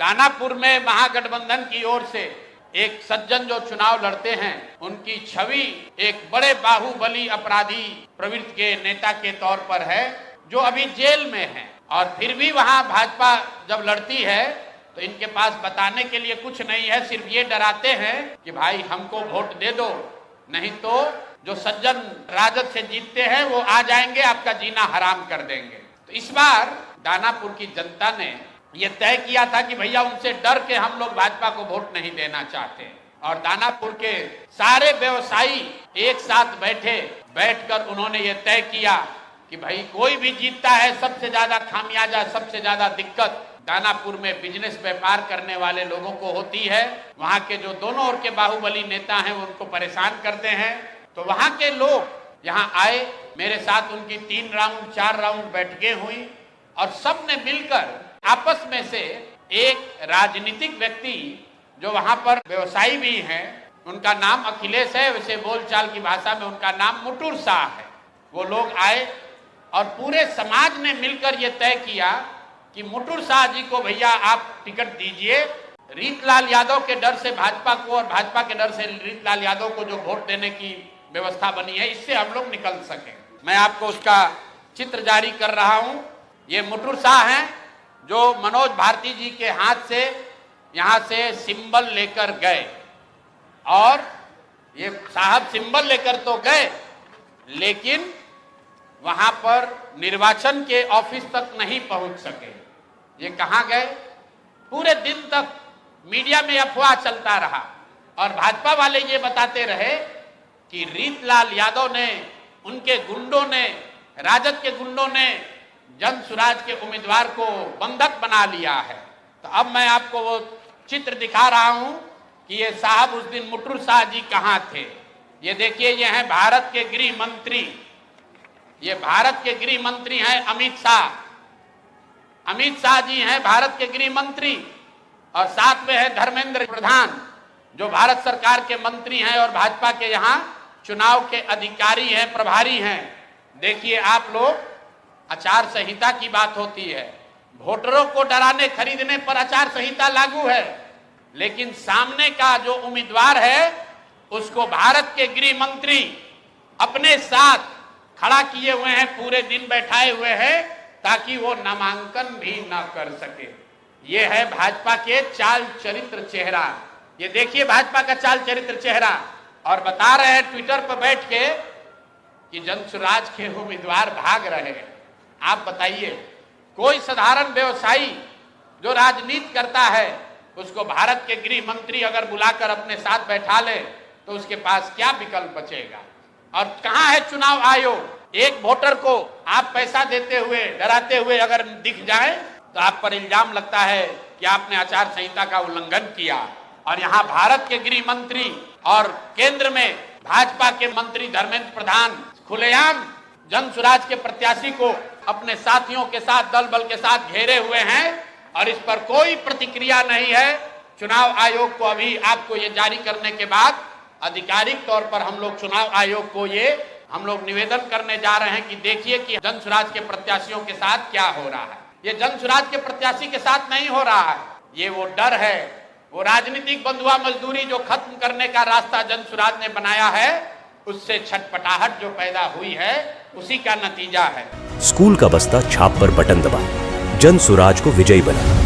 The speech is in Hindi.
दानापुर में महागठबंधन की ओर से एक सज्जन जो चुनाव लड़ते हैं, उनकी छवि एक बड़े बाहुबली अपराधी प्रवृत्ति के नेता के तौर पर है, जो अभी जेल में है। और फिर भी वहां भाजपा जब लड़ती है तो इनके पास बताने के लिए कुछ नहीं है, सिर्फ ये डराते हैं कि भाई हमको वोट दे दो, नहीं तो जो सज्जन राजद से जीतते हैं वो आ जाएंगे, आपका जीना हराम कर देंगे। तो इस बार दानापुर की जनता ने ये तय किया था कि भैया उनसे डर के हम लोग भाजपा को वोट नहीं देना चाहते। और दानापुर के सारे व्यवसायी एक साथ बैठकर उन्होंने ये तय किया कि भाई कोई भी जीतता है, सबसे ज्यादा खामियाजा, सबसे ज्यादा दिक्कत दानापुर में बिजनेस व्यापार करने वाले लोगों को होती है। वहां के जो दोनों ओर के बाहुबली नेता हैं वो उनको परेशान करते हैं। तो वहां के लोग यहाँ आए, मेरे साथ उनकी 3 राउंड 4 राउंड बैठकें हुई और सब ने मिलकर आपस में से एक राजनीतिक व्यक्ति जो वहां पर व्यवसायी भी हैं, उनका नाम अखिलेश है, वैसे बोलचाल की भाषा में उनका नाम मुटुर शाह है, वो लोग आए और पूरे समाज ने मिलकर ये तय किया कि मुटुर शाह जी को भैया आप टिकट दीजिए। रीतलाल यादव के डर से भाजपा को और भाजपा के डर से रीतलाल यादव को जो वोट देने की व्यवस्था बनी है, इससे हम लोग निकल सके। मैं आपको उसका चित्र जारी कर रहा हूं। ये मुटुर शाह हैं जो मनोज भारती जी के हाथ से यहां से सिंबल लेकर गए, और ये साहब सिंबल लेकर तो गए लेकिन वहां पर निर्वाचन के ऑफिस तक नहीं पहुंच सके। ये कहां गए? पूरे दिन तक मीडिया में अफवाह चलता रहा और भाजपा वाले ये बताते रहे कि रीतलाल यादव ने, उनके गुंडों ने, राजद के गुंडों ने जनसुराज के उम्मीदवार को बंधक बना लिया है। तो अब मैं आपको वो चित्र दिखा रहा हूं कि ये साहब उस दिन मुटुर शाह जी कहां थे। ये देखिए, ये हैं भारत के गृह मंत्री, ये भारत के गृह मंत्री हैं अमित शाह। अमित शाह जी हैं भारत के गृह मंत्री, और साथ में है धर्मेंद्र प्रधान जो भारत सरकार के मंत्री हैं और भाजपा के यहाँ चुनाव के अधिकारी हैं, प्रभारी हैं। देखिए आप लोग, आचार संहिता की बात होती है, वोटरों को डराने खरीदने पर आचार संहिता लागू है, लेकिन सामने का जो उम्मीदवार है उसको भारत के गृह मंत्री अपने साथ खड़ा किए हुए हैं, पूरे दिन बैठाए हुए हैं ताकि वो नामांकन भी ना कर सके। ये है भाजपा के चाल चरित्र चेहरा। ये देखिए भाजपा का चाल चरित्र चेहरा, और बता रहे हैं ट्विटर पर बैठ के कि जनसुराज के उम्मीदवार भाग रहे हैं। आप बताइए, कोई साधारण व्यवसायी जो राजनीति करता है उसको भारत के गृह मंत्री अगर बुलाकर अपने साथ बैठा ले तो उसके पास क्या विकल्प बचेगा? और कहां है चुनाव आयोग? एक वोटर को आप पैसा देते हुए, डराते हुए अगर दिख जाए तो आप पर इल्जाम लगता है कि आपने आचार संहिता का उल्लंघन किया। और यहाँ भारत के गृह मंत्री और केंद्र में भाजपा के मंत्री धर्मेंद्र प्रधान खुलेआम जनसुराज के प्रत्याशी को अपने साथियों के साथ, दल बल के साथ घेरे हुए हैं, और इस पर कोई प्रतिक्रिया नहीं है। चुनाव आयोग को अभी आपको ये जारी करने के बाद आधिकारिक तौर पर हम लोग चुनाव आयोग को ये हम लोग निवेदन करने जा रहे हैं कि देखिए कि जनसुराज के प्रत्याशियों के साथ क्या हो रहा है। ये जनसुराज के प्रत्याशी के साथ नहीं हो रहा है, ये वो डर है, वो राजनीतिक बंधुआ मजदूरी जो खत्म करने का रास्ता जनसुराज ने बनाया है, उससे छटपटाहट जो पैदा हुई है, उसी का नतीजा है। स्कूल का बस्ता छाप पर बटन दबाएं, जनसुराज को विजयी बनाएं।